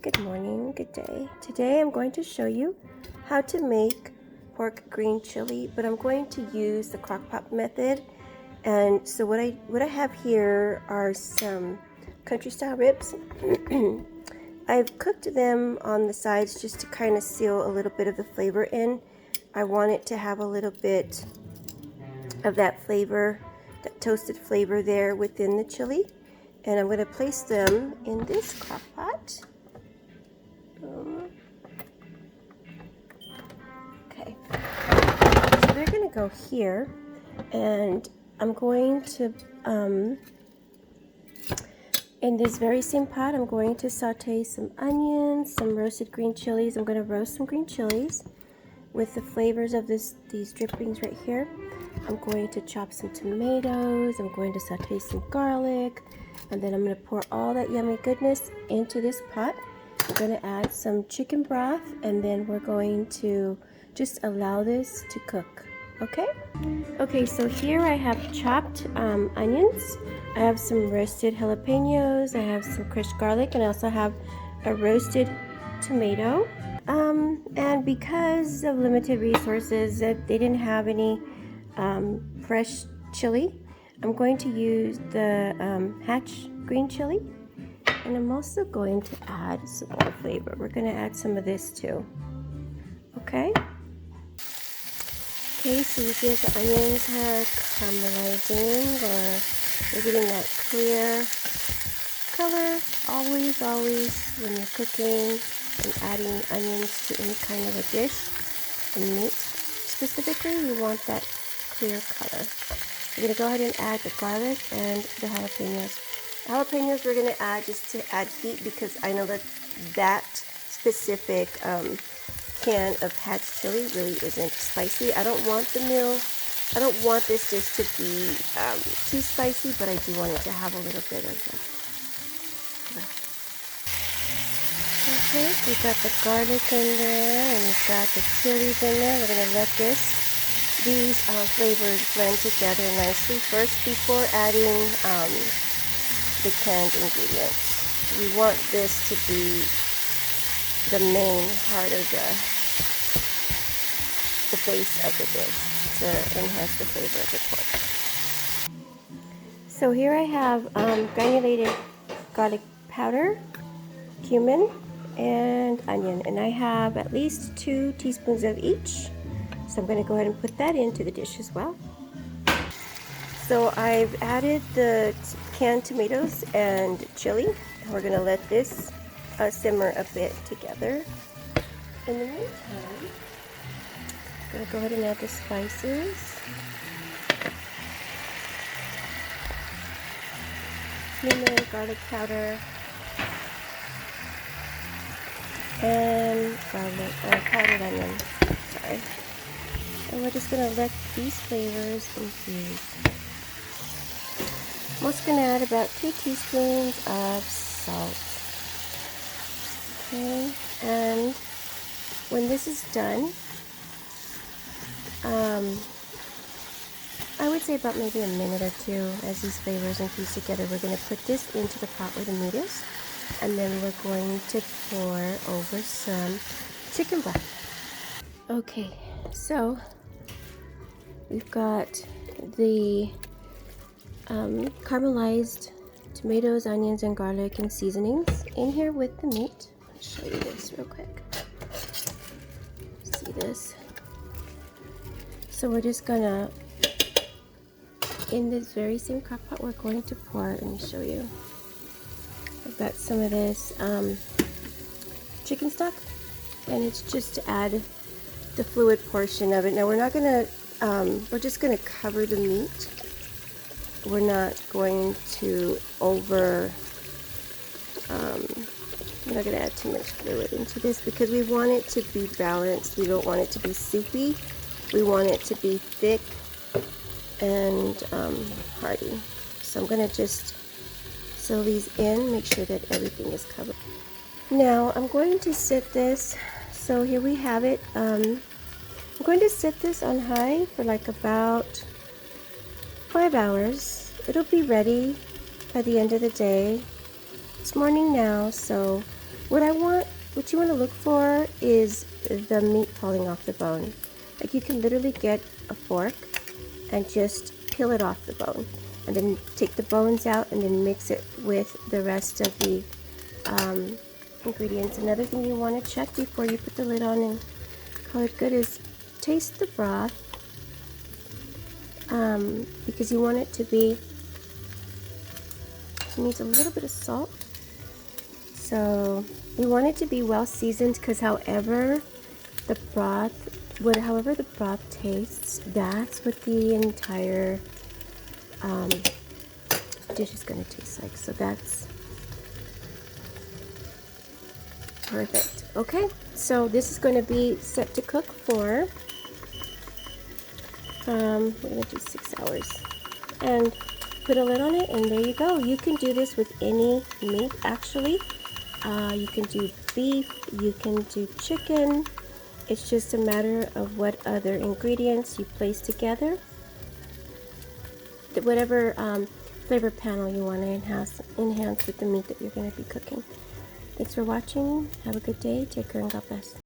good morning, good day. Today I'm going to show you how to make pork green chili, but I'm going to use the crock pot method. And so what I have here are some country style ribs. I've cooked them on the sides just to kind of seal a little bit of the flavor in. I want it to have a little bit of that flavor, that toasted flavor there within the chili. And I'm going to place them in this crock pot. Okay, so they're going to go here, and I'm going to, in this very same pot, I'm going to saute some onions, some roasted green chilies. I'm going to roast some green chilies with the flavors of these drippings right here. I'm going to chop some tomatoes. I'm going to saute some garlic, and then I'm going to pour all that yummy goodness into this pot. I'm going to add some chicken broth, and then we're going to just allow this to cook. Okay? Okay, so here I have chopped onions. I have some roasted jalapenos. I have some crushed garlic, and I also have a roasted tomato. And because of limited resources, they didn't have any fresh chili, I'm going to use the Hatch green chili. And I'm also going to add some more flavor. We're going to add some of this too. Okay? Okay, so you see that the onions are caramelizing, or they're getting that clear color. Always, when you're cooking and adding onions to any kind of a dish, and meat specifically, you want that clear color. We're going to go ahead and add the garlic and the jalapenos. Jalapenos we're going to add just to add heat, because I know that specific can of Hatch chili really isn't spicy. I don't want this dish to be too spicy, but I do want it to have a little bit of Okay, we've got the garlic in there, and we've got the chilies in there. We're going to let these flavors blend together nicely first before adding the canned ingredients. We want this to be the main part of the base of the dish to enhance the flavor of the pork. So here I have granulated garlic powder, cumin, and onion, and I have at least 2 teaspoons of each. So I'm going to go ahead and put that into the dish as well. So I've added the canned tomatoes and chili. We're going to let this simmer a bit together. In the meantime, I'm going to go ahead and add the spices. Cumin, garlic powder, and powdered onion. Sorry. And we're just going to let these flavors infuse. I'm also going to add about 2 teaspoons of salt. Okay, and when this is done, I would say about maybe a minute or 2 as these flavors infuse together. We're going to put this into the pot where the meat is, and then we're going to pour over some chicken broth. Okay, so we've got the caramelized tomatoes, onions, and garlic and seasonings in here with the meat. I'll show you this real quick. See this? So we're just gonna, in this very same crock pot, we're going to pour, let me show you. I've got some of this chicken stock, and it's just to add the fluid portion of it. Now we're not gonna, we're just gonna cover the meat. We're not going to we're not going to add too much fluid into this, because we want it to be balanced. We don't want it to be soupy. We want it to be thick and hearty. So I'm going to just seal these in, make sure that everything is covered. Now I'm going to sit this, so here we have it. I'm going to sit this on high for like about 5 hours. It'll be ready by the end of the day. It's morning now, so what you want to look for is the meat falling off the bone. Like, you can literally get a fork and just peel it off the bone, and then take the bones out and then mix it with the rest of the ingredients. Another thing you want to check before you put the lid on and call it good is taste the broth, because you want it to be, it needs a little bit of salt. So you want it to be well seasoned, because however the broth tastes, that's what the entire dish is going to taste like. So that's perfect. Okay, so this is going to be set to cook for we're going to do 6 hours, and put a lid on it, and there you go. You can do this with any meat, actually. You can do beef, you can do chicken. It's just a matter of what other ingredients you place together, whatever flavor panel you want to enhance with the meat that you're going to be cooking. Thanks for watching. Have a good day. Take care and God bless.